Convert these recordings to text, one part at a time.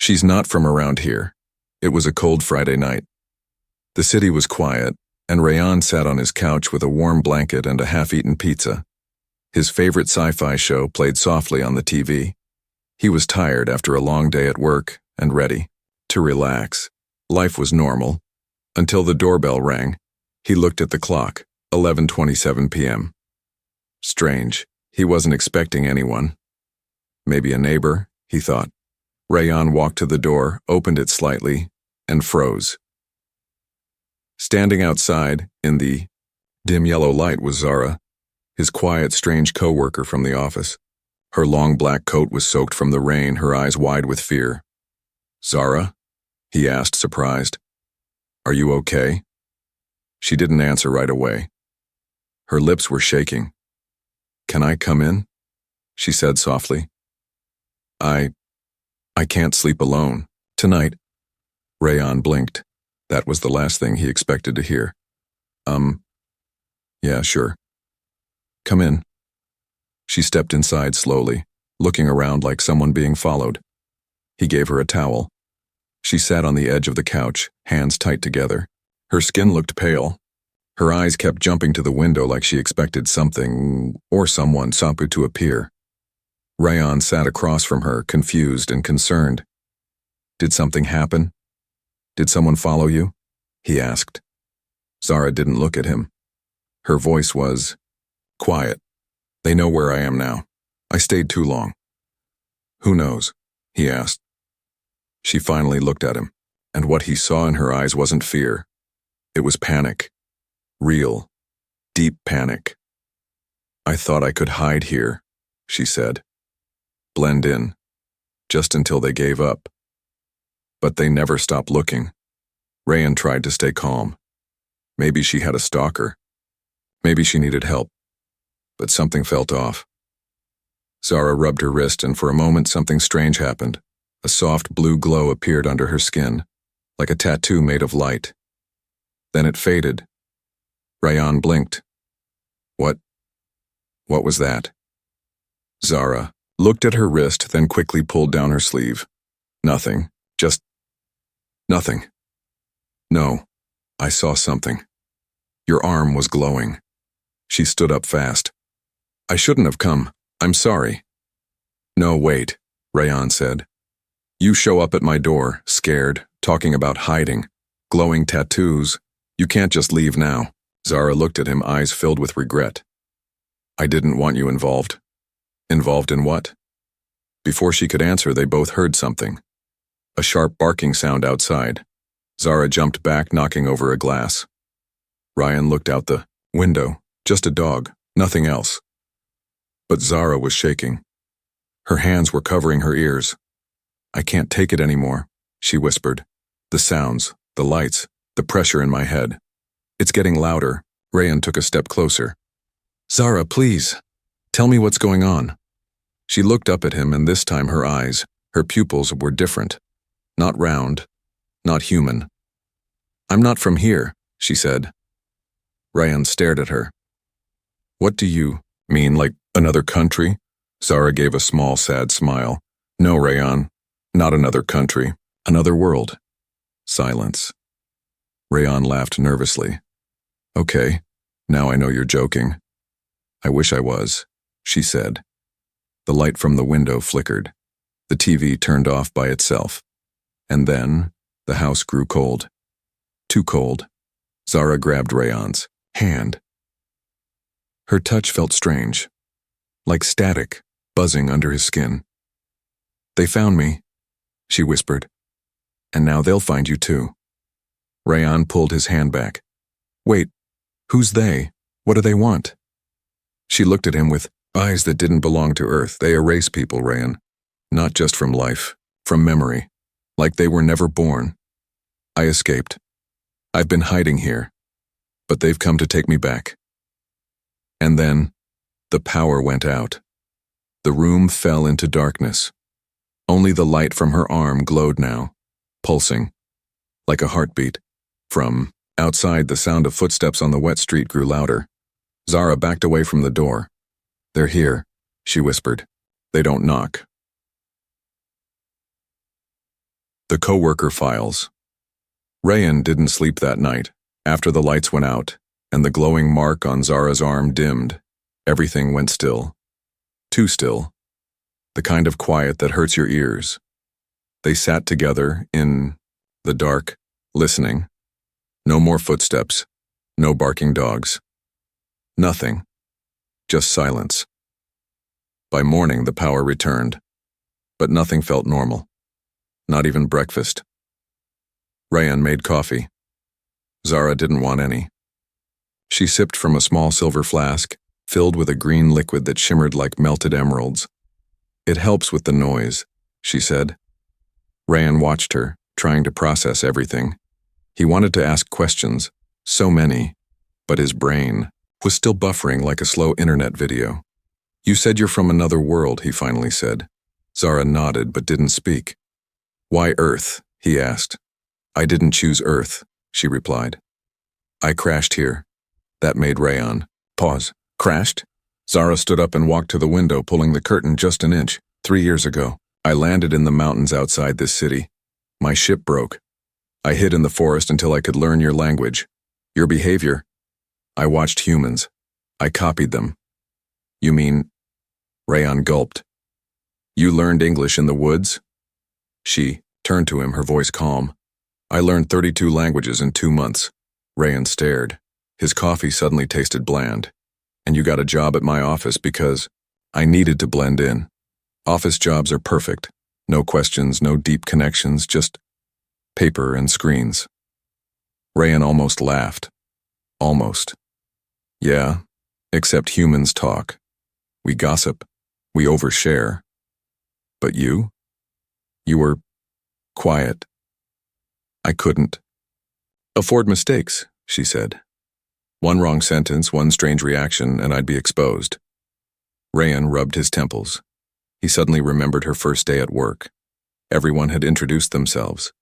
She's not from around here. It was a cold Friday night. The city was quiet, and Rayan sat on his couch with a warm blanket and a half-eaten pizza. His favorite sci-fi show played softly on the TV. He was tired after a long day at work and ready to relax. Life was normal until the doorbell rang. He looked at the clock, 11:27 p.m. Strange, he wasn't expecting anyone. Maybe a neighbor, he thought. Rayan walked to the door, opened it slightly, and froze. Standing outside, in the dim yellow light, was Zara, his quiet, strange coworker from the office. Her long black coat was soaked from the rain, her eyes wide with fear. "Zara?" he asked, surprised. "Are you okay?" She didn't answer right away. Her lips were shaking. "Can I come in?" she said softly. I can't sleep alone. Tonight." Rayan blinked. That was the last thing he expected to hear. Yeah, sure. Come in." She stepped inside slowly, looking around like someone being followed. He gave her a towel. She sat on the edge of the couch, hands tight together. Her skin looked pale. Her eyes kept jumping to the window like she expected something or someone to appear. Rayan sat across from her, confused and concerned. "Did something happen? Did someone follow you?" he asked. Zara didn't look at him. Her voice was quiet. "They know where I am now. I stayed too long." "Who knows?" he asked. She finally looked at him, and what he saw in her eyes wasn't fear. It was panic. Real, deep panic. "I thought I could hide here," she said. "Blend in, just until they gave up. But they never stopped looking." Rayan tried to stay calm. Maybe she had a stalker. Maybe she needed help. But something felt off. Zara rubbed her wrist, and for a moment something strange happened. A soft blue glow appeared under her skin, like a tattoo made of light. Then it faded. Rayan blinked. What was that?" Zara looked at her wrist, then quickly pulled down her sleeve. "Nothing. Just nothing." "No, I saw something. Your arm was glowing." She stood up fast. "I shouldn't have come. I'm sorry." "No, wait," Rayan said. "You show up at my door, scared, talking about hiding, glowing tattoos. You can't just leave now." Zara looked at him, eyes filled with regret. "I didn't want you involved." "Involved in what?" Before she could answer, they both heard something. A sharp barking sound outside. Zara jumped back, knocking over a glass. Rayan looked out the window. Just a dog, nothing else. But Zara was shaking. Her hands were covering her ears. "I can't take it anymore," she whispered. "The sounds, the lights, the pressure in my head. It's getting louder." Rayan took a step closer. "Zara, please, tell me what's going on." She looked up at him, and this time her eyes, her pupils were different. Not round, not human. "I'm not from here," she said. Rayan stared at her. "What do you mean, like another country?" Zara gave a small, sad smile. "No, Rayan, not another country, another world." Silence. Rayan laughed nervously. "Okay, now I know you're joking." "I wish I was," she said. The light from the window flickered. The TV turned off by itself. And then, the house grew cold. Too cold. Zara grabbed Rayan's hand. Her touch felt strange, like static, buzzing under his skin. "They found me," she whispered. "And now they'll find you too." Rayan pulled his hand back. "Wait, who's they? What do they want?" She looked at him with eyes that didn't belong to Earth. "They erase people, Rayan. Not just from life, from memory. Like they were never born. I escaped. I've been hiding here. But they've come to take me back." And then, the power went out. The room fell into darkness. Only the light from her arm glowed now, pulsing, like a heartbeat. From outside, the sound of footsteps on the wet street grew louder. Zara backed away from the door. "They're here," she whispered. "They don't knock." The Coworker files. Rayan didn't sleep that night. After the lights went out, and the glowing mark on Zara's arm dimmed, everything went still. Too still. The kind of quiet that hurts your ears. They sat together in the dark, listening. No more footsteps. No barking dogs. Nothing. Just silence. By morning, the power returned. But nothing felt normal. Not even breakfast. Rayan made coffee. Zara didn't want any. She sipped from a small silver flask, filled with a green liquid that shimmered like melted emeralds. "It helps with the noise," she said. Rayan watched her, trying to process everything. He wanted to ask questions, so many, but his brain was still buffering like a slow internet video. "You said you're from another world," he finally said. Zara nodded but didn't speak. "Why Earth?" he asked. "I didn't choose Earth," she replied. "I crashed here." That made Rayan pause. "Crashed?" Zara stood up and walked to the window, pulling the curtain just an inch. 3 years ago, I landed in the mountains outside this city. My ship broke. I hid in the forest until I could learn your language, your behavior. I watched humans. I copied them." "You mean?" Rayan gulped. "You learned English in the woods?" She turned to him, her voice calm. "I learned 32 languages in 2 months. Rayan stared. His coffee suddenly tasted bland. "And you got a job at my office because I needed to blend in. Office jobs are perfect. No questions, no deep connections, just paper and screens." Rayan almost laughed. Almost. "Yeah, except humans talk. We gossip. We overshare. But you? You were quiet. I couldn't afford mistakes," she said. "One wrong sentence, one strange reaction, and I'd be exposed." Rayan rubbed his temples. He suddenly remembered her first day at work. Everyone had introduced themselves.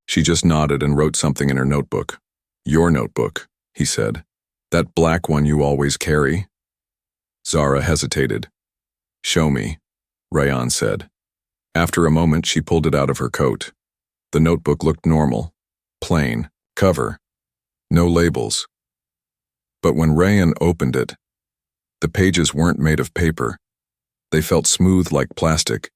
She just nodded and wrote something in her notebook. "Your notebook," he said. "That black one you always carry." Zara hesitated. "Show me," Rayan said. After a moment, she pulled it out of her coat. The notebook looked normal, plain, cover, no labels. But when Rayan opened it, the pages weren't made of paper. They felt smooth like plastic.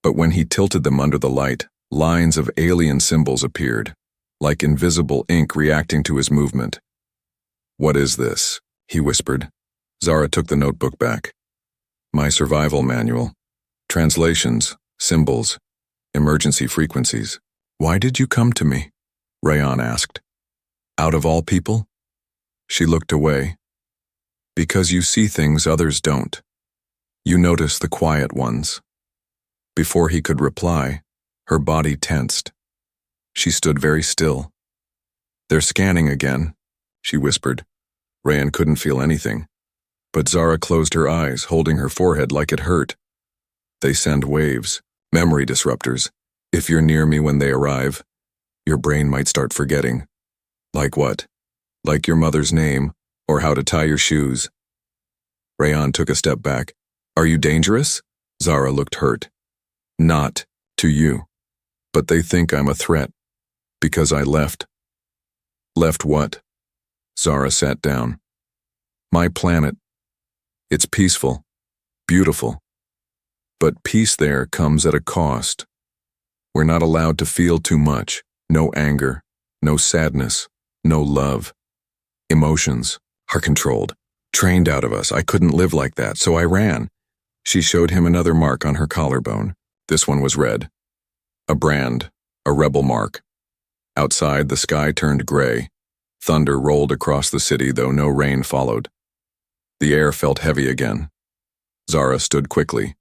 But when he tilted them under the light, lines of alien symbols appeared, like invisible ink reacting to his movement. "What is this?" he whispered. Zara took the notebook back. "My survival manual. Translations, symbols, emergency frequencies." "Why did you come to me?" Rayan asked. "Out of all people?" She looked away. "Because you see things others don't. You notice the quiet ones." Before he could reply, her body tensed. She stood very still. "They're scanning again," she whispered. Rayan couldn't feel anything. But Zara closed her eyes, holding her forehead like it hurt. "They send waves, memory disruptors. If you're near me when they arrive, your brain might start forgetting." "Like what?" "Like your mother's name, or how to tie your shoes." Rayan took a step back. "Are you dangerous?" Zara looked hurt. "Not to you. But they think I'm a threat. Because I left." "Left what?" Zara sat down. "My planet. It's peaceful, beautiful. But peace there comes at a cost. We're not allowed to feel too much. No anger, no sadness, no love. Emotions are controlled, trained out of us. I couldn't live like that, so I ran." She showed him another mark on her collarbone. This one was red. A brand, a rebel mark. Outside, the sky turned gray. Thunder rolled across the city, though no rain followed. The air felt heavy again. Zara stood quickly.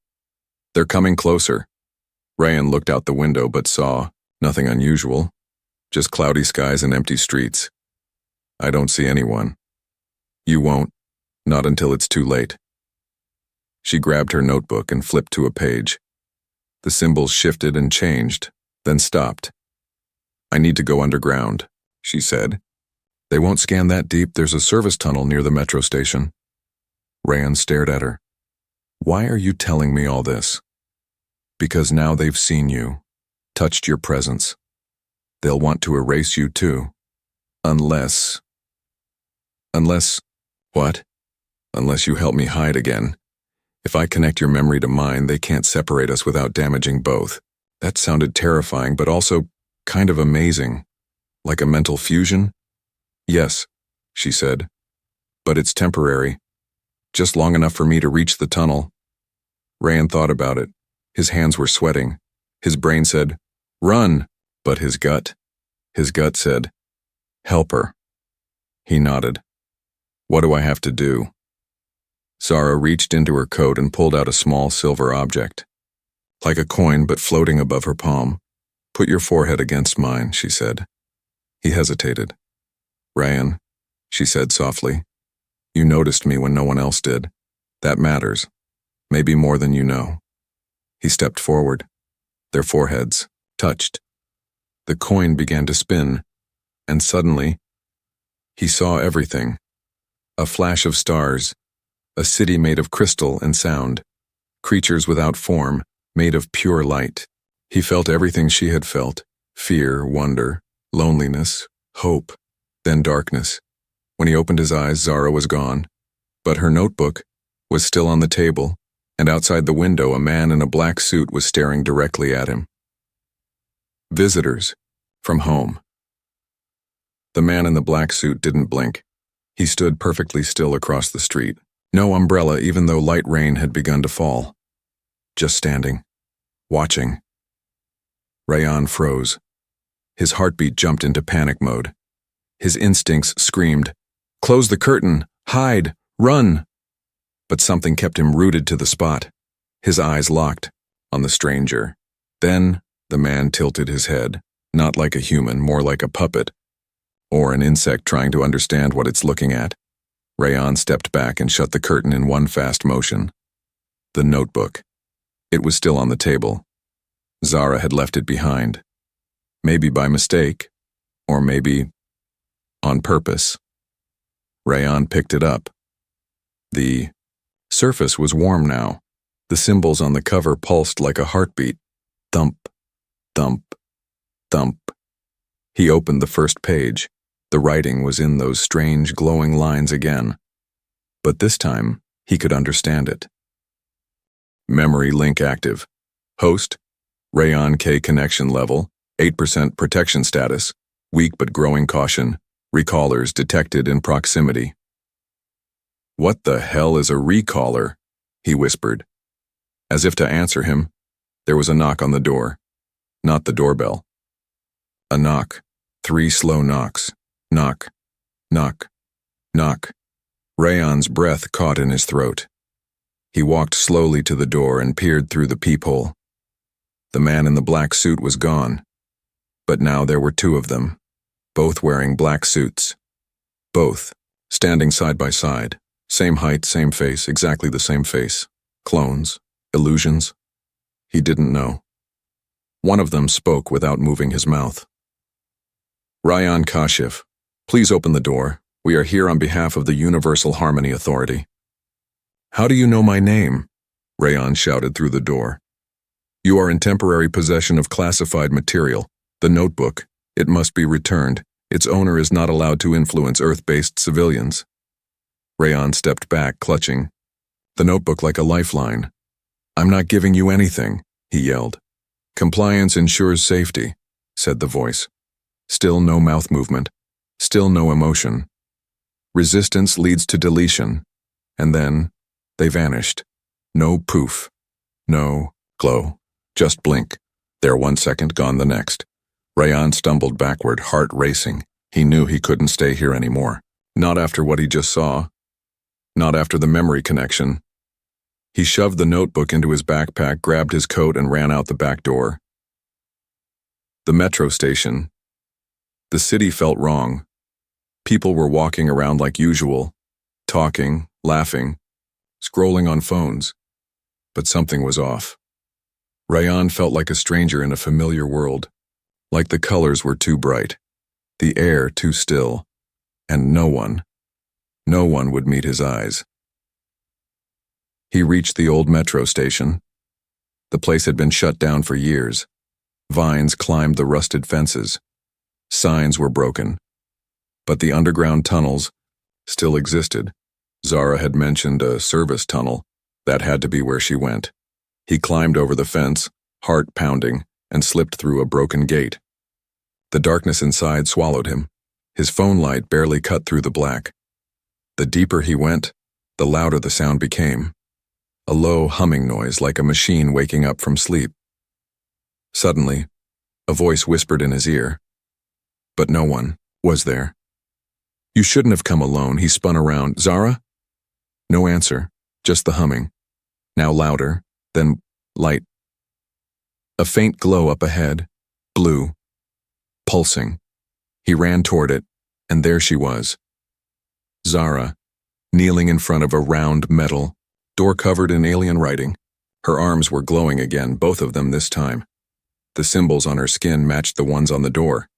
"They're coming closer." Rayan looked out the window but saw nothing unusual, just cloudy skies and empty streets. "I don't see anyone." "You won't, not until it's too late." She grabbed her notebook and flipped to a page. The symbols shifted and changed, then stopped. "I need to go underground," she said. "They won't scan that deep. There's a service tunnel near the metro station." Rayan stared at her. "Why are you telling me all this?" "Because now they've seen you. touched your presence. They'll want to erase you too. Unless, what? Unless you help me hide again. If I connect your memory to mine, they can't separate us without damaging both. That sounded terrifying, but also kind of amazing. Like a mental fusion? Yes, she said. But it's temporary. Just long enough for me to reach the tunnel. Ryan thought about it. His hands were sweating. His brain said, run, but his gut said, help her. He nodded. What do I have to do? Zara reached into her coat and pulled out a small silver object. Like a coin, but floating above her palm. Put your forehead against mine, she said. He hesitated. Ryan, she said softly, you noticed me when no one else did. That matters. Maybe more than you know. He stepped forward. Their foreheads touched. The coin began to spin, and suddenly, he saw everything. A flash of stars, a city made of crystal and sound, creatures without form, made of pure light. He felt everything she had felt, fear, wonder, loneliness, hope, then darkness. When he opened his eyes, Zara was gone, but her notebook was still on the table, and outside the window a man in a black suit was staring directly at him. Visitors from home. The man in the black suit didn't blink. He stood perfectly still across the street. No umbrella, even though light rain had begun to fall. Just standing, watching. Ryan froze. His heartbeat jumped into panic mode. His instincts screamed, close the curtain, hide, run. But something kept him rooted to the spot. His eyes locked on the stranger. Then the man tilted his head, not like a human, more like a puppet, or an insect trying to understand what it's looking at. Ryan stepped back and shut the curtain in one fast motion. The notebook. It was still on the table. Zara had left it behind. Maybe by mistake, or maybe on purpose. Ryan picked it up. The surface was warm now. The symbols on the cover pulsed like a heartbeat. Thump, thump, thump. He opened the first page. The writing was in those strange, glowing lines again. But this time, he could understand it. Memory link active. Host, Rayon K connection level, 8% protection status, weak but growing caution, recallers detected in proximity. What the hell is a recaller? He whispered. As if to answer him, there was a knock on the door. Not the doorbell. A knock. 3 slow knocks. Knock. Knock. Knock. Rayon's breath caught in his throat. He walked slowly to the door and peered through the peephole. The man in the black suit was gone. But now there were 2 of them, both wearing black suits. Both, standing side by side. Same height, same face, exactly the same face. Clones, illusions. He didn't know. One of them spoke without moving his mouth. Ryan Kashif, please open the door. We are here on behalf of the Universal Harmony Authority. How do you know my name? Rayon shouted through the door. You are in temporary possession of classified material. The notebook. It must be returned. Its owner is not allowed to influence Earth-based civilians. Rayon stepped back, clutching the notebook like a lifeline. I'm not giving you anything, he yelled. Compliance ensures safety, said the voice. Still no mouth movement. Still no emotion. Resistance leads to deletion. And then they vanished. No poof. No glow. Just blink. There 1 second, gone the next. Rayon stumbled backward, heart racing. He knew he couldn't stay here anymore. Not after what he just saw. Not after the memory connection. He shoved the notebook into his backpack, grabbed his coat, and ran out the back door. The metro station. The city felt wrong. People were walking around like usual, talking, laughing, scrolling on phones. But something was off. Rayon felt like a stranger in a familiar world. Like the colors were too bright, the air too still, and no one would meet his eyes. He reached the old metro station. The place had been shut down for years. Vines climbed the rusted fences. Signs were broken. But the underground tunnels still existed. Zara had mentioned a service tunnel. That had to be where she went. He climbed over the fence, heart pounding, and slipped through a broken gate. The darkness inside swallowed him. His phone light barely cut through the black. The deeper he went, the louder the sound became. A low humming noise like a machine waking up from sleep. Suddenly, a voice whispered in his ear. But no one was there. You shouldn't have come alone. He spun around. Zara? No answer, just the humming. Now louder, then light. A faint glow up ahead, blue, pulsing. He ran toward it, and there she was. Zara, kneeling in front of a round metal door covered in alien writing. Her arms were glowing again, both of them this time. The symbols on her skin matched the ones on the door.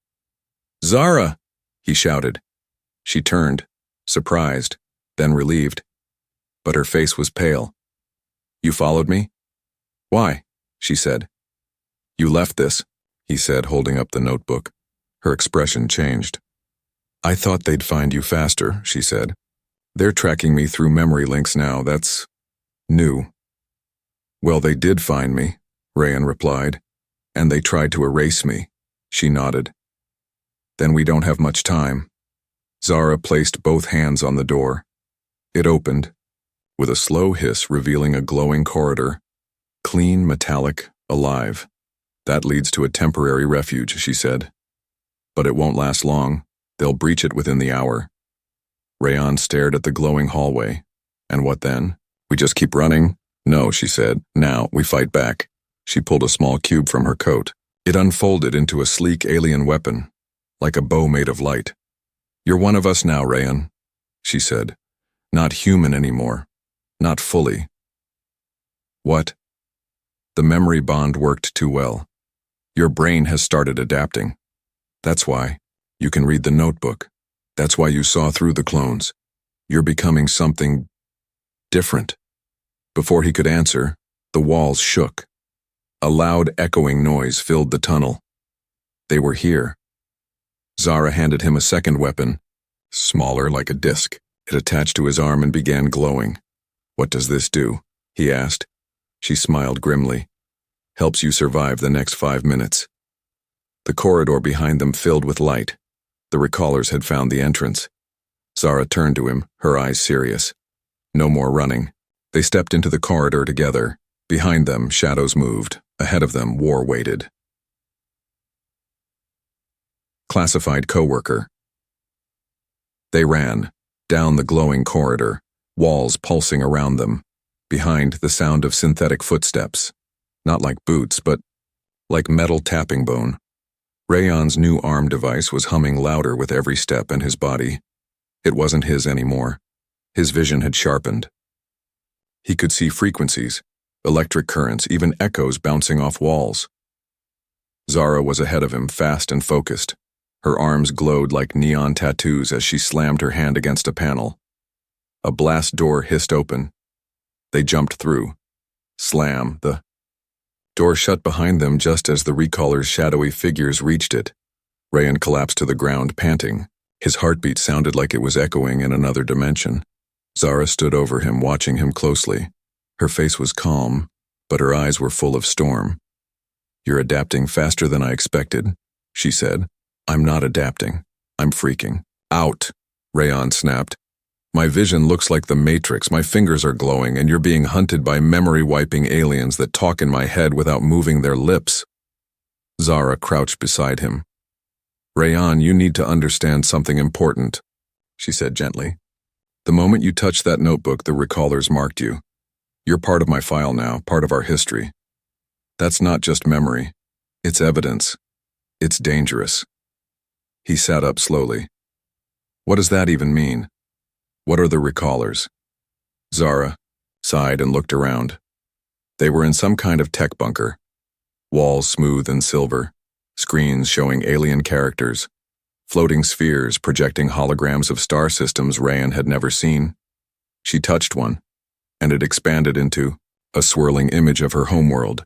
Zara! He shouted. She turned, surprised, then relieved. But her face was pale. You followed me? Why? She said. You left this, he said, holding up the notebook. Her expression changed. I thought they'd find you faster, she said. They're tracking me through memory links now. That's new. Well, they did find me, Rayan replied. And they tried to erase me. She nodded. Then we don't have much time. Zara placed both hands on the door. It opened, with a slow hiss revealing a glowing corridor. Clean, metallic, alive. That leads to a temporary refuge, she said. But it won't last long. They'll breach it within the hour. Rayan stared at the glowing hallway. And what then? We just keep running? No, she said. Now, we fight back. She pulled a small cube from her coat. It unfolded into a sleek alien weapon, like a bow made of light. You're one of us now, Rayan, she said. Not human anymore. Not fully. What? The memory bond worked too well. Your brain has started adapting. That's why. You can read the notebook. That's why you saw through the clones. You're becoming something different. Before he could answer, the walls shook. A loud echoing noise filled the tunnel. They were here. Zara handed him a second weapon, smaller like a disc. It attached to his arm and began glowing. What does this do? He asked. She smiled grimly. Helps you survive the next 5 minutes. The corridor behind them filled with light. The recallers had found the entrance. Zara turned to him, her eyes serious. No more running. They stepped into the corridor together. Behind them, shadows moved. Ahead of them, war waited. Classified Coworker. They ran, down the glowing corridor, walls pulsing around them. Behind, the sound of synthetic footsteps. Not like boots, but like metal tapping bone. Rayan's new arm device was humming louder with every step in his body. It wasn't his anymore. His vision had sharpened. He could see frequencies, electric currents, even echoes bouncing off walls. Zara was ahead of him, fast and focused. Her arms glowed like neon tattoos as she slammed her hand against a panel. A blast door hissed open. They jumped through. Slam, the door shut behind them just as the recaller's shadowy figures reached it. Rayan collapsed to the ground, panting. His heartbeat sounded like it was echoing in another dimension. Zara stood over him, watching him closely. Her face was calm, but her eyes were full of storm. You're adapting faster than I expected, she said. I'm not adapting. I'm freaking out, Rayan snapped. My vision looks like the Matrix. My fingers are glowing, and you're being hunted by memory-wiping aliens that talk in my head without moving their lips. Zara crouched beside him. Rayan, you need to understand something important, she said gently. The moment you touched that notebook, the recallers marked you. You're part of my file now, part of our history. That's not just memory. It's evidence. It's dangerous. He sat up slowly. What does that even mean? What are the recallers? Zara sighed and looked around. They were in some kind of tech bunker. Walls smooth and silver, screens showing alien characters, floating spheres projecting holograms of star systems Rayan had never seen. She touched one, and it expanded into a swirling image of her homeworld,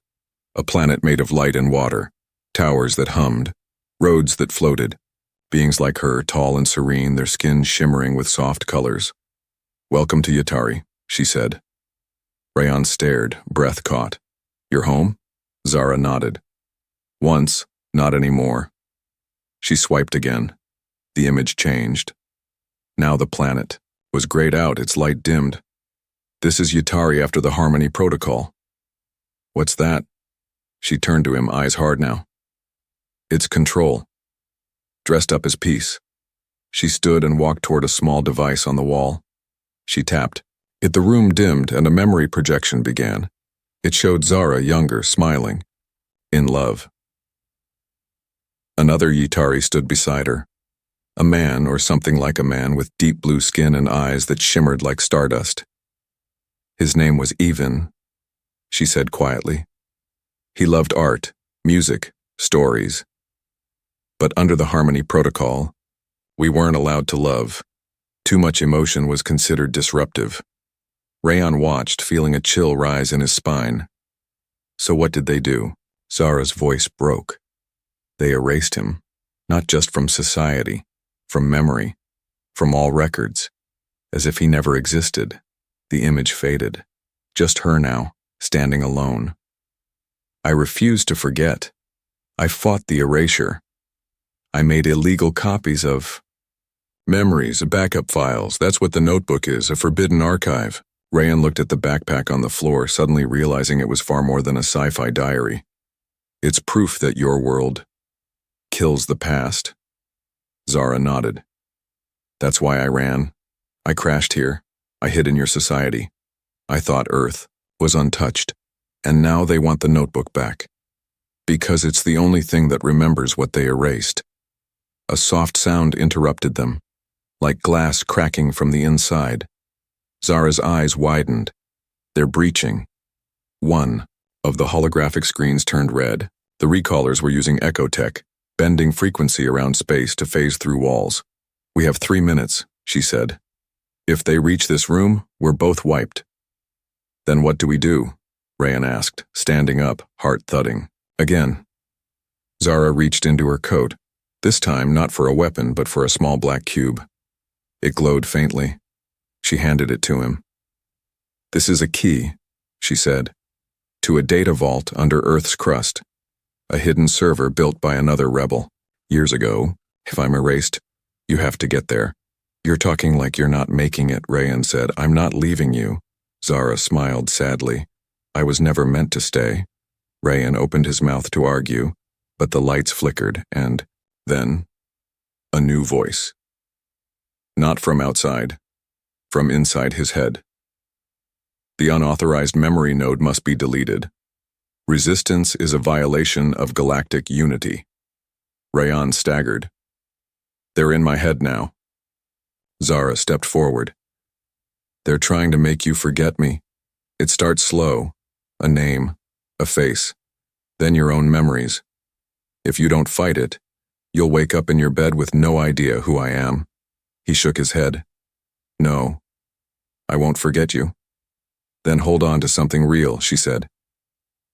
a planet made of light and water, Towers that hummed, roads that floated, beings like her, tall and serene, their skin shimmering with soft colors. "Welcome to Yatari," she said. Rayan stared, breath caught. "Your home?" Zara nodded. "Once, not anymore." She swiped again. The image changed. Now the planet was grayed out, its light dimmed. "This is Yatari after the Harmony Protocol." "What's that?" She turned to him, eyes hard now. "It's Control." Dressed up as Peace. She stood and walked toward a small device on the wall. She tapped. The room dimmed and a memory projection began. It showed Zara younger, smiling. In love. Another Yatari stood beside her. A man, or something like a man, with deep blue skin and eyes that shimmered like stardust. His name was Even, she said quietly. He loved art, music, stories. But under the Harmony Protocol, we weren't allowed to love. Too much emotion was considered disruptive. Rayan watched, feeling a chill rise in his spine. So what did they do? Zara's voice broke. They erased him, not just from society, from memory, from all records, as if he never existed. The image faded. Just her now, standing alone. I refused to forget. I fought the erasure. I made illegal copies of memories, backup files. That's what the notebook is, a forbidden archive. Rayan looked at the backpack on the floor, suddenly realizing it was far more than a sci-fi diary. It's proof that your world kills the past. Zara nodded. That's why I ran. I crashed here. I hid in your society. I thought Earth was untouched. And now they want the notebook back. Because it's the only thing that remembers what they erased. A soft sound interrupted them, like glass cracking from the inside. Zara's eyes widened. They're breaching. One of the holographic screens turned red. The recallers were using echo tech, bending frequency around space to phase through walls. "We have 3 minutes," she said. "If they reach this room, we're both wiped." "Then what do we do?" Rayan asked, standing up, heart thudding. Again. Zara reached into her coat, this time not for a weapon but for a small black cube. It glowed faintly. She handed it to him. "This is a key," she said, "to a data vault under Earth's crust. A hidden server built by another rebel. Years ago. If I'm erased, you have to get there." "You're talking like you're not making it," Rayan said. "I'm not leaving you." Zara smiled sadly. "I was never meant to stay." Rayan opened his mouth to argue, but the lights flickered, and then a new voice. Not from outside, from inside his head. "The unauthorized memory node must be deleted. Resistance is a violation of galactic unity." Rayan staggered. "They're in my head now." Zara stepped forward. "They're trying to make you forget me. It starts slow. A name, a face, then your own memories. If you don't fight it, you'll wake up in your bed with no idea who I am." He shook his head. "No, I won't forget you." "Then hold on to something real," she said.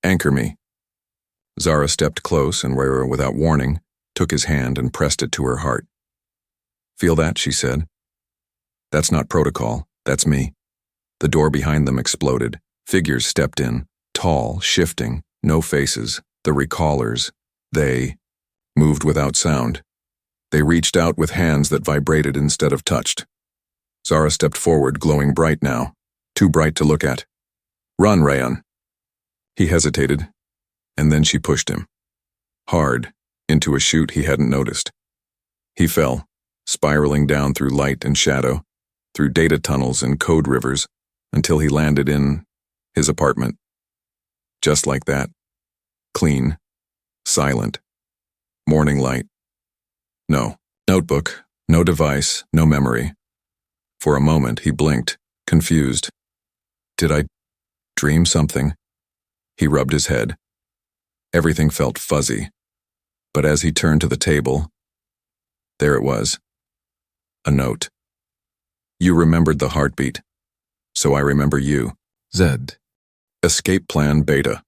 "Anchor me." Zara stepped close and, without warning, took his hand and pressed it to her heart. "Feel that?" she said. "That's not protocol, that's me." The door behind them exploded. Figures stepped in, tall, shifting, no faces. The recallers, they moved without sound. They reached out with hands that vibrated instead of touched. Zara stepped forward, glowing bright now, too bright to look at. "Run, Rayan." He hesitated, and then she pushed him. Hard, into a chute he hadn't noticed. He fell, spiraling down through light and shadow, through data tunnels and code rivers, until he landed in his apartment. Just like that. Clean. Silent. Morning light. No notebook, no device, no memory. For a moment he blinked, confused. Did I dream something? He rubbed his head. Everything felt fuzzy. But as he turned to the table, there it was. A note. "You remembered the heartbeat. So I remember you. Z. Escape Plan Beta."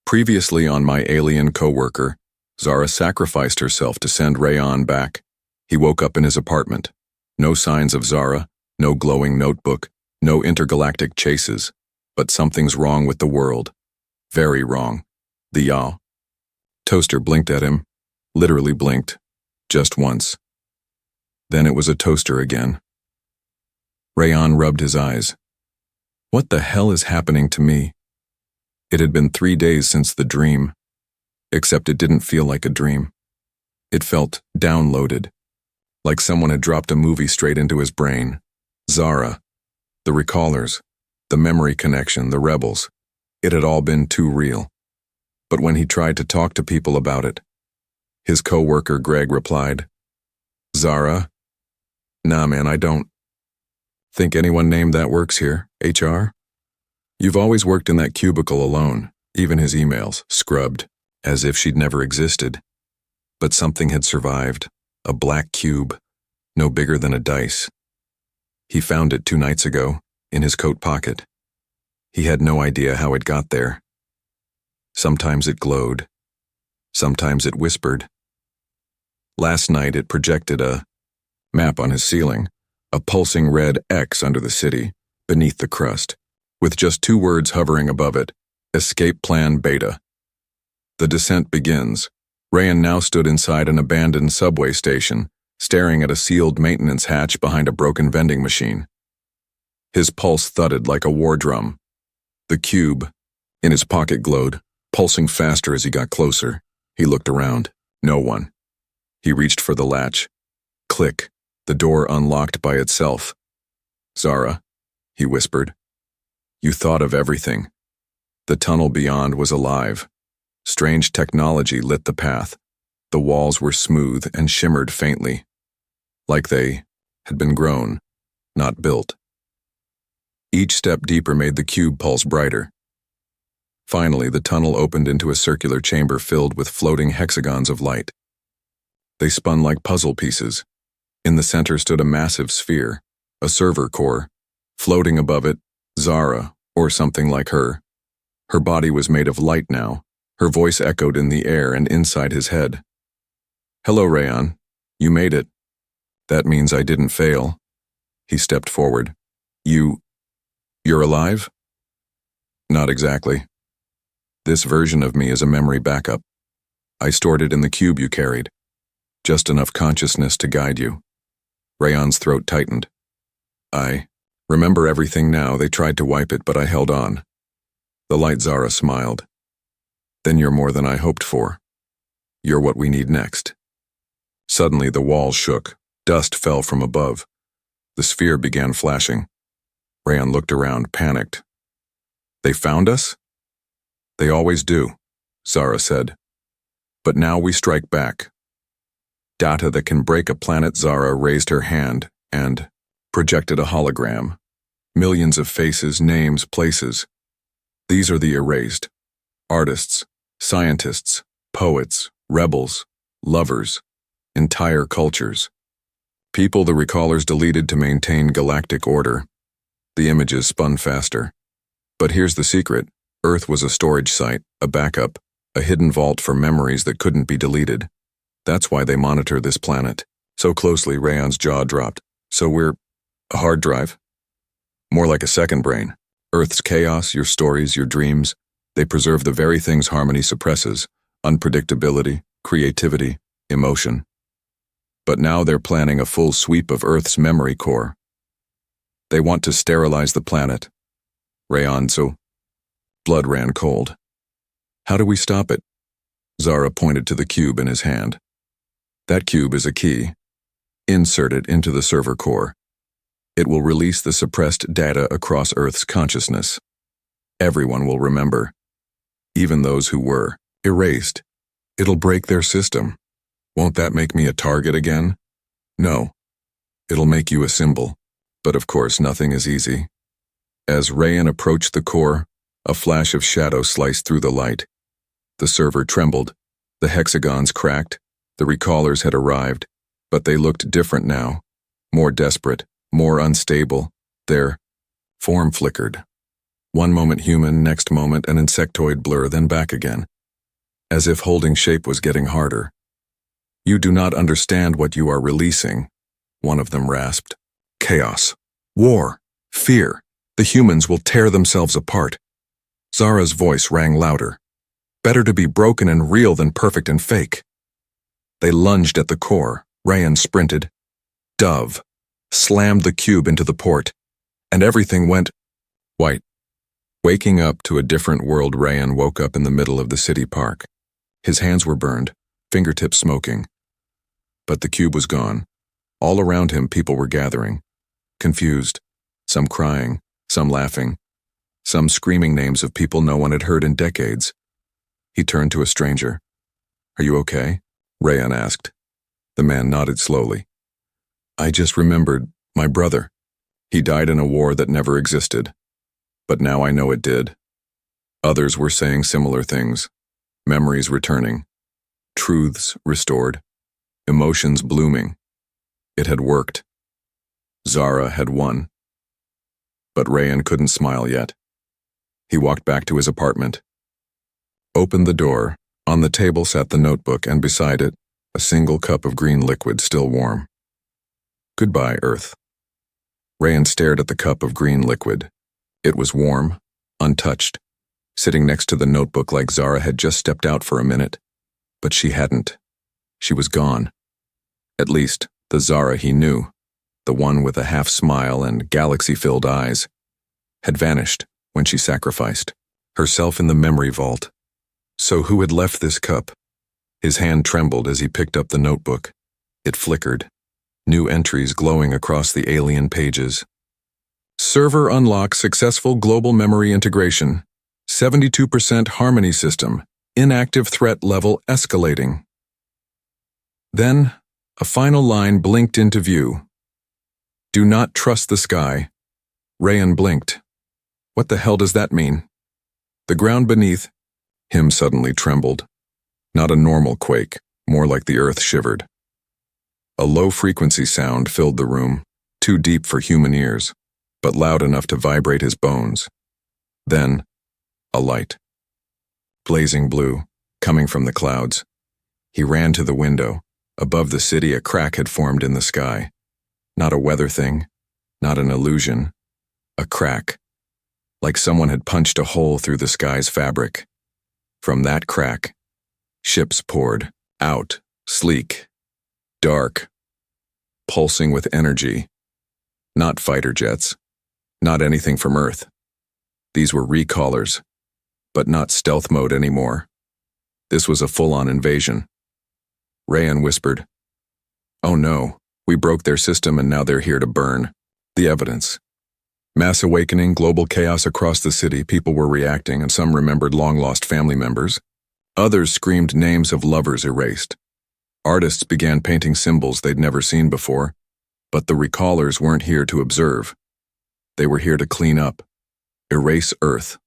Previously on my alien coworker, Zara sacrificed herself to send Rayan back. He woke up in his apartment. No signs of Zara, no glowing notebook, no intergalactic chases. But something's wrong with the world. Very wrong. The Yao. Toaster blinked at him. Literally blinked. Just once. Then it was a toaster again. Rayan rubbed his eyes. What the hell is happening to me? It had been 3 days since the dream. Except it didn't feel like a dream. It felt downloaded. Like someone had dropped a movie straight into his brain. Zara. The recallers. The memory connection, the rebels. It had all been too real. But when he tried to talk to people about it, his coworker Greg replied, Zara? Nah, man, I don't. Think anyone named that works here, HR? You've always worked in that cubicle alone, even his emails, scrubbed, as if she'd never existed. But something had survived, a black cube, no bigger than a dice. He found it 2 nights ago, in his coat pocket. He had no idea how it got there. Sometimes it glowed. Sometimes it whispered. Last night it projected a map on his ceiling, a pulsing red X under the city, beneath the crust, with just 2 words hovering above it, Escape Plan Beta. The descent begins. Rayan now stood inside an abandoned subway station, staring at a sealed maintenance hatch behind a broken vending machine. His pulse thudded like a war drum. The cube, in his pocket, glowed, pulsing faster as he got closer. He looked around. No one. He reached for the latch. Click. The door unlocked by itself. Zara, he whispered. You thought of everything. The tunnel beyond was alive. Strange technology lit the path. The walls were smooth and shimmered faintly, like they had been grown, not built. Each step deeper made the cube pulse brighter. Finally, the tunnel opened into a circular chamber filled with floating hexagons of light. They spun like puzzle pieces. In the center stood a massive sphere, a server core. Floating above it, Zara, or something like her. Her body was made of light now. Her voice echoed in the air and inside his head. Hello, Rayan. You made it. That means I didn't fail. He stepped forward. You're alive? Not exactly. This version of me is a memory backup. I stored it in the cube you carried. Just enough consciousness to guide you. Rayan's throat tightened. I remember everything now. They tried to wipe it, but I held on. The light Zara smiled. Then you're more than I hoped for. You're what we need next. Suddenly the walls shook. Dust fell from above. The sphere began flashing. Rayan looked around, panicked. They found us? They always do, Zara said. But now we strike back. Data that can break a planet. Zara raised her hand and projected a hologram. Millions of faces, names, places. These are the erased. Artists, scientists, poets, rebels, lovers, entire cultures. People the recallers deleted to maintain galactic order. The images spun faster. But here's the secret. Earth was a storage site, a backup, a hidden vault for memories that couldn't be deleted. That's why they monitor this planet so closely. Rayan's jaw dropped. So we're a hard drive? More like a second brain. Earth's chaos, your stories, your dreams, they preserve the very things Harmony suppresses: unpredictability, creativity, emotion. But now they're planning a full sweep of Earth's memory core. They want to sterilize the planet. Rayan, blood ran cold. How do we stop it? Zara pointed to the cube in his hand. That cube is a key. Insert it into the server core. It will release the suppressed data across Earth's consciousness. Everyone will remember. Even those who were erased. It'll break their system. Won't that make me a target again? No. It'll make you a symbol. But of course, nothing is easy. As Rayan approached the core, a flash of shadow sliced through the light. The server trembled. The hexagons cracked. The recallers had arrived, but they looked different now. More desperate, more unstable. Their form flickered. One moment human, next moment an insectoid blur, then back again. As if holding shape was getting harder. You do not understand what you are releasing, one of them rasped. Chaos. War. Fear. The humans will tear themselves apart. Zara's voice rang louder. Better to be broken and real than perfect and fake. They lunged at the core. Rayan sprinted. Dove. Slammed the cube into the port. And everything went white. Waking up to a different world, Rayan woke up in the middle of the city park. His hands were burned, fingertips smoking. But the cube was gone. All around him, people were gathering. Confused. Some crying, some laughing. Some screaming names of people no one had heard in decades. He turned to a stranger. Are you okay? Rayan asked. The man nodded slowly. I just remembered my brother. He died in a war that never existed. But now I know it did. Others were saying similar things. Memories returning. Truths restored. Emotions blooming. It had worked. Zara had won. But Rayan couldn't smile yet. He walked back to his apartment. Opened the door. On the table sat the notebook, and beside it, a single cup of green liquid still warm. Goodbye, Earth. Rayan stared at the cup of green liquid. It was warm, untouched, sitting next to the notebook like Zara had just stepped out for a minute. But she hadn't. She was gone. At least, the Zara he knew, the one with a half-smile and galaxy-filled eyes, had vanished when she sacrificed herself in the memory vault. So who had left this cup? His hand trembled as he picked up the notebook. It flickered, new entries glowing across the alien pages. Server unlock successful global memory integration. 72% harmony system. Inactive threat level escalating. Then, a final line blinked into view. Do not trust the sky. Rayan blinked. What the hell does that mean? The ground beneath him suddenly trembled. Not a normal quake, more like the earth shivered. A low-frequency sound filled the room, too deep for human ears, but loud enough to vibrate his bones. Then, a light. Blazing blue, coming from the clouds. He ran to the window. Above the city, a crack had formed in the sky. Not a weather thing, not an illusion. A crack. Like someone had punched a hole through the sky's fabric. From that crack, ships poured out, sleek, dark, pulsing with energy. Not fighter jets, not anything from Earth. These were recallers, but not stealth mode anymore. This was a full-on invasion. Rayan whispered, "Oh no, we broke their system and now they're here to burn." The evidence. Mass awakening, global chaos across the city. People were reacting, and some remembered long-lost family members. Others screamed names of lovers erased. Artists began painting symbols they'd never seen before, but the recallers weren't here to observe. They were here to clean up, erase Earth,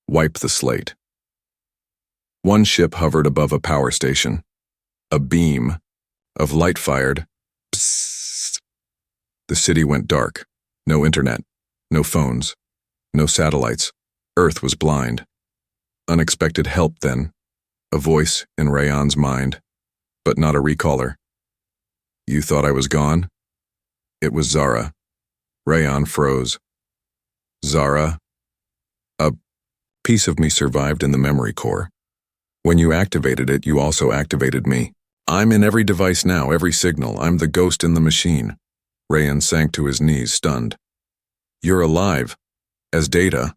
wipe the slate. One ship hovered above a power station. A beam of light fired. Psst. The city went dark. No internet, no phones, no satellites. Earth was blind. Unexpected help then. A voice in Rayan's mind, but not a recaller. You thought I was gone? It was Zara. Rayan froze. Zara? A piece of me survived in the memory core. When you activated it, you also activated me. I'm in every device now, every signal. I'm the ghost in the machine. Rayan sank to his knees, stunned. You're alive. As data.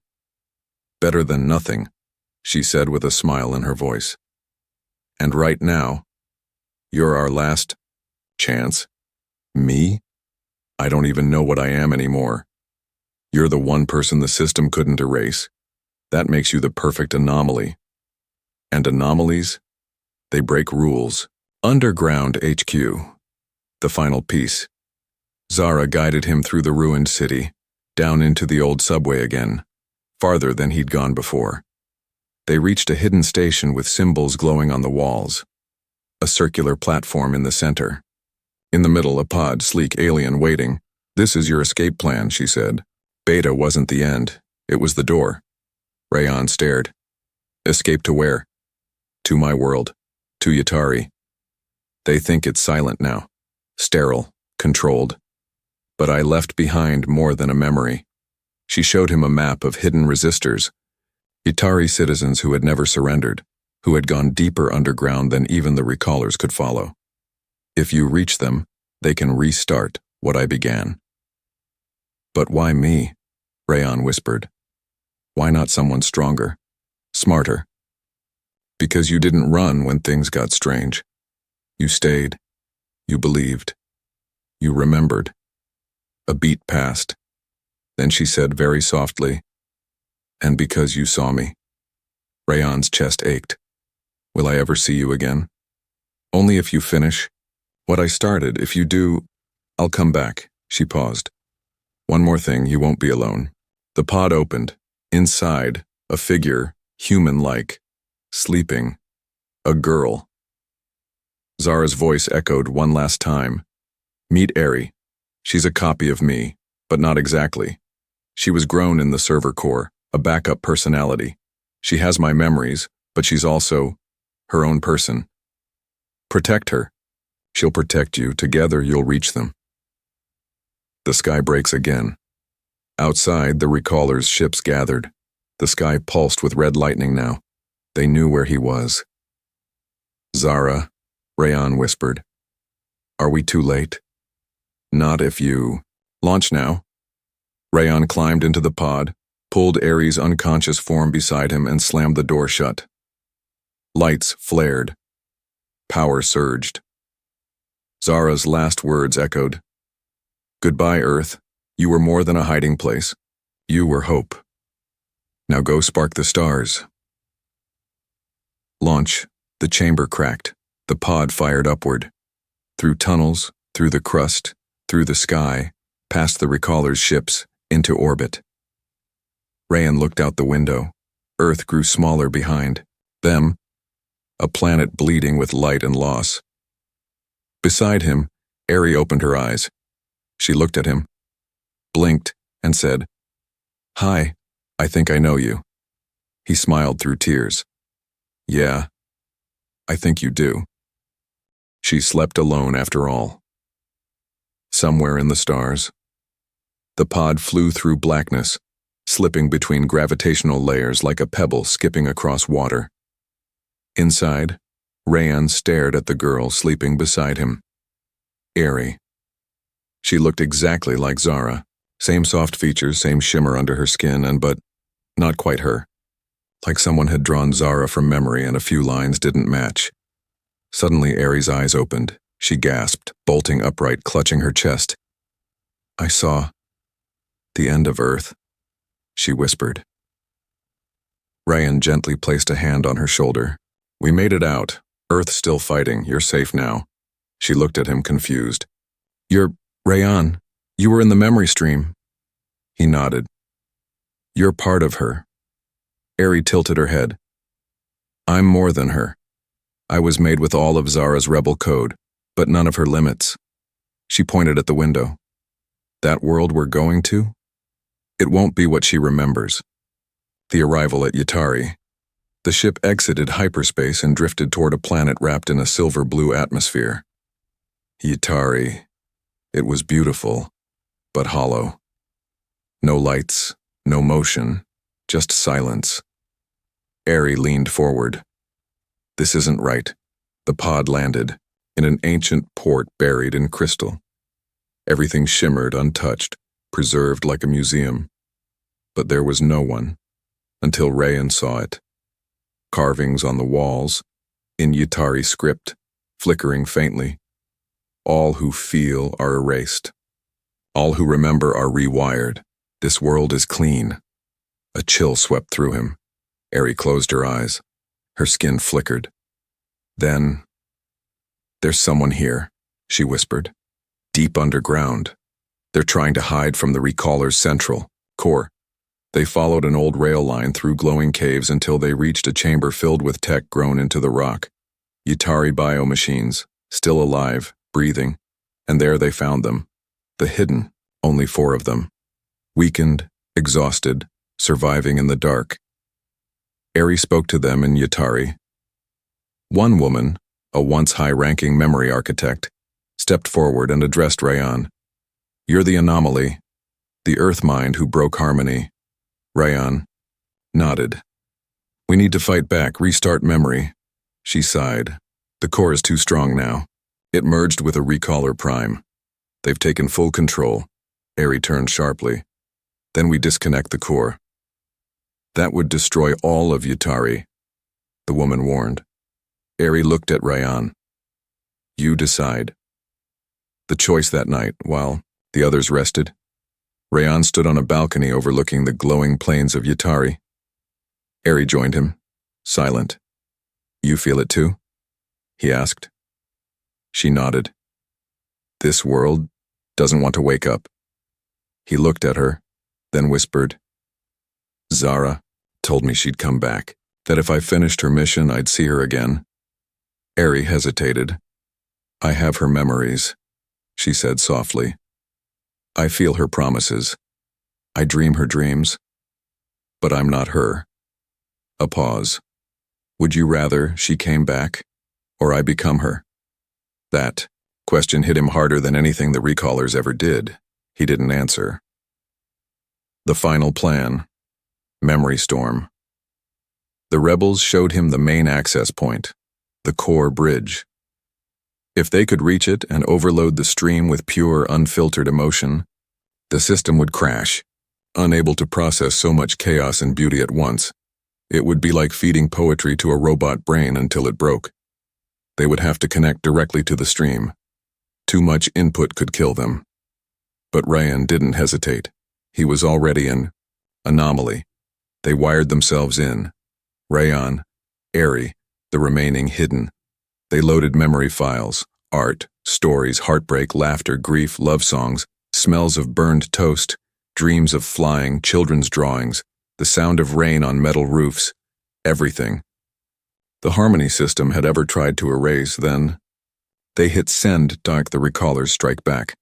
Better than nothing, she said with a smile in her voice. And right now, you're our last chance. Me? I don't even know what I am anymore. You're the one person the system couldn't erase. That makes you the perfect anomaly. And anomalies? They break rules. Underground HQ. The final piece. Zara guided him through the ruined city, down into the old subway again, farther than he'd gone before. They reached a hidden station with symbols glowing on the walls. A circular platform in the center. In the middle, a pod, sleek alien waiting. This is your escape plan, she said. Beta wasn't the end. It was the door. Rayan stared. Escape to where? To my world. To Yatari. They think it's silent now. Sterile. Controlled. But I left behind more than a memory. She showed him a map of hidden resistors. Yatari citizens who had never surrendered, who had gone deeper underground than even the recallers could follow. If you reach them, they can restart what I began. But why me? Rayan whispered. Why not someone stronger? Smarter? Because you didn't run when things got strange. You stayed. You believed. You remembered. A beat passed. Then she said very softly, and because you saw me. Rayan's chest ached. Will I ever see you again? Only if you finish what I started. If you do, I'll come back. She paused. One more thing, you won't be alone. The pod opened. Inside, a figure, human-like, sleeping. A girl. Zara's voice echoed one last time. Meet Eri. She's a copy of me, but not exactly. She was grown in the server core, a backup personality. She has my memories, but she's also her own person. Protect her. She'll protect you. Together you'll reach them. The sky breaks again. Outside, the recallers' ships gathered. The sky pulsed with red lightning now. They knew where he was. Zara, Rayan whispered. Are we too late? Not if you... Launch now. Rayan climbed into the pod, pulled Eri's unconscious form beside him and slammed the door shut. Lights flared. Power surged. Zara's last words echoed. Goodbye, Earth. You were more than a hiding place. You were hope. Now go spark the stars. Launch. The chamber cracked. The pod fired upward. Through tunnels, through the crust, through the sky, past the recallers' ships, into orbit. Rayan looked out the window. Earth grew smaller behind them, a planet bleeding with light and loss. Beside him, Eri opened her eyes. She looked at him, blinked, and said, Hi, I think I know you. He smiled through tears. Yeah, I think you do. She slept alone after all. Somewhere in the stars. The pod flew through blackness, slipping between gravitational layers like a pebble skipping across water. Inside, Rayan stared at the girl sleeping beside him. Eri. She looked exactly like Zara. Same soft features, same shimmer under her skin, but not quite her. Like someone had drawn Zara from memory and a few lines didn't match. Suddenly Eri's eyes opened. She gasped, bolting upright, clutching her chest. I saw the end of Earth, she whispered. Rayan gently placed a hand on her shoulder. We made it out. Earth's still fighting. You're safe now. She looked at him confused. You're Rayan. You were in the memory stream. He nodded. You're part of her. Eri tilted her head. I'm more than her. I was made with all of Zara's rebel code, but none of her limits. She pointed at the window. That world we're going to? It won't be what she remembers. The arrival at Yatari. The ship exited hyperspace and drifted toward a planet wrapped in a silver-blue atmosphere. Yatari. It was beautiful, but hollow. No lights, no motion, just silence. Eri leaned forward. This isn't right. The pod landed in an ancient port buried in crystal. Everything shimmered untouched, preserved like a museum. But there was no one, until Rayan saw it. Carvings on the walls, in Yatari script, flickering faintly. All who feel are erased. All who remember are rewired. This world is clean. A chill swept through him. Eri closed her eyes. Her skin flickered. Then, there's someone here, she whispered. Deep underground. They're trying to hide from the recaller's central core. They followed an old rail line through glowing caves until they reached a chamber filled with tech grown into the rock. Yatari biomachines, still alive, breathing. And there they found them. The hidden, only 4 of them. Weakened, exhausted, surviving in the dark. Eri spoke to them in Yatari. One woman, a once high-ranking memory architect, stepped forward and addressed Rayan. "You're the anomaly, the Earth mind who broke harmony." Rayan nodded. "We need to fight back, restart memory." She sighed. "The core is too strong now. It merged with a recaller prime. They've taken full control." Eri turned sharply. "Then we disconnect the core." "That would destroy all of Yatari," the woman warned. Eri looked at Rayan. "You decide." The choice that night, while the others rested, Rayan stood on a balcony overlooking the glowing plains of Yatari. Eri joined him, silent. "You feel it too?" he asked. She nodded. "This world doesn't want to wake up." He looked at her, then whispered, "Zara told me she'd come back, that if I finished her mission I'd see her again." Eri hesitated. "I have her memories," she said softly. "I feel her promises. I dream her dreams. But I'm not her." A pause. "Would you rather she came back, or I become her?" That question hit him harder than anything the recallers ever did. He didn't answer. The final plan. Memory storm. The rebels showed him the main access point, the core bridge. If they could reach it and overload the stream with pure, unfiltered emotion, the system would crash, unable to process so much chaos and beauty at once. It would be like feeding poetry to a robot brain until it broke. They would have to connect directly to the stream. Too much input could kill them. But Rayan didn't hesitate. He was already an anomaly. They wired themselves in. Rayan, Eri, the remaining hidden. They loaded memory files, art, stories, heartbreak, laughter, grief, love songs, smells of burned toast, dreams of flying, children's drawings, the sound of rain on metal roofs, everything. The harmony system had ever tried to erase, then they hit send to the recallers strike back.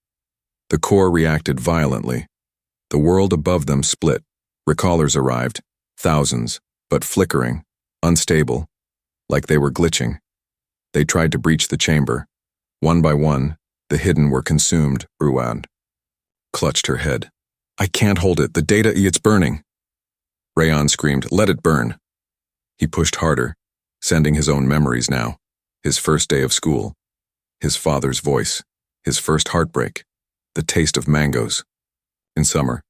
The core reacted violently. The world above them split. Recallers arrived, thousands, but flickering, unstable, like they were glitching. They tried to breach the chamber. One by one, the hidden were consumed, Ruan clutched her head. "I can't hold it, the data, it's burning." Rayan screamed, "Let it burn." He pushed harder, sending his own memories now. His first day of school, his father's voice, his first heartbreak, the taste of mangoes. In summer,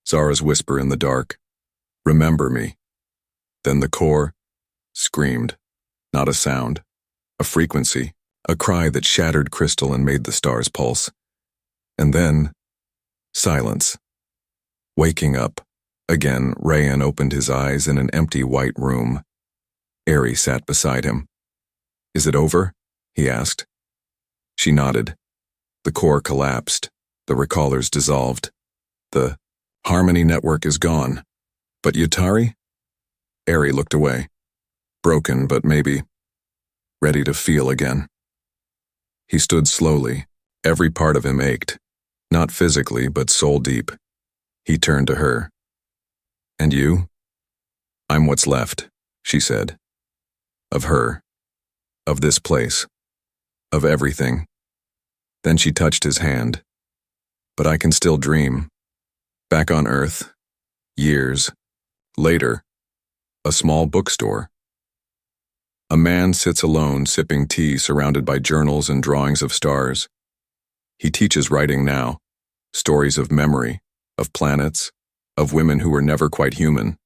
Zara's whisper in the dark, "Remember me." Then the core screamed, not a sound, a frequency, a cry that shattered crystal and made the stars pulse. And then, silence. Waking up, again, Rayan opened his eyes in an empty white room. Eri sat beside him. "Is it over?" he asked. She nodded. The core collapsed. The recallers dissolved. The harmony network is gone. But Yatari? Eri looked away. Broken, but maybe ready to feel again. He stood slowly. Every part of him ached. Not physically, but soul deep. He turned to her. "And you?" "I'm what's left," she said. "Of her. Of this place. Of everything." Then she touched his hand. "But I can still dream." Back on Earth, years later, a small bookstore. A man sits alone sipping tea surrounded by journals and drawings of stars. He teaches writing now, stories of memory, of planets, of women who were never quite human.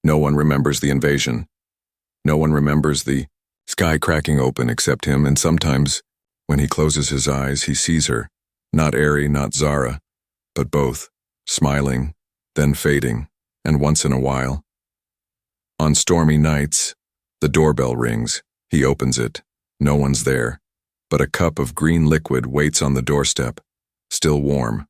No one remembers the invasion. No one remembers the sky cracking open except him, and sometimes, when he closes his eyes, he sees her, not Eri, not Zara, but both, smiling, then fading, and once in a while. On stormy nights, the doorbell rings. He opens it. No one's there, but a cup of green liquid waits on the doorstep, still warm.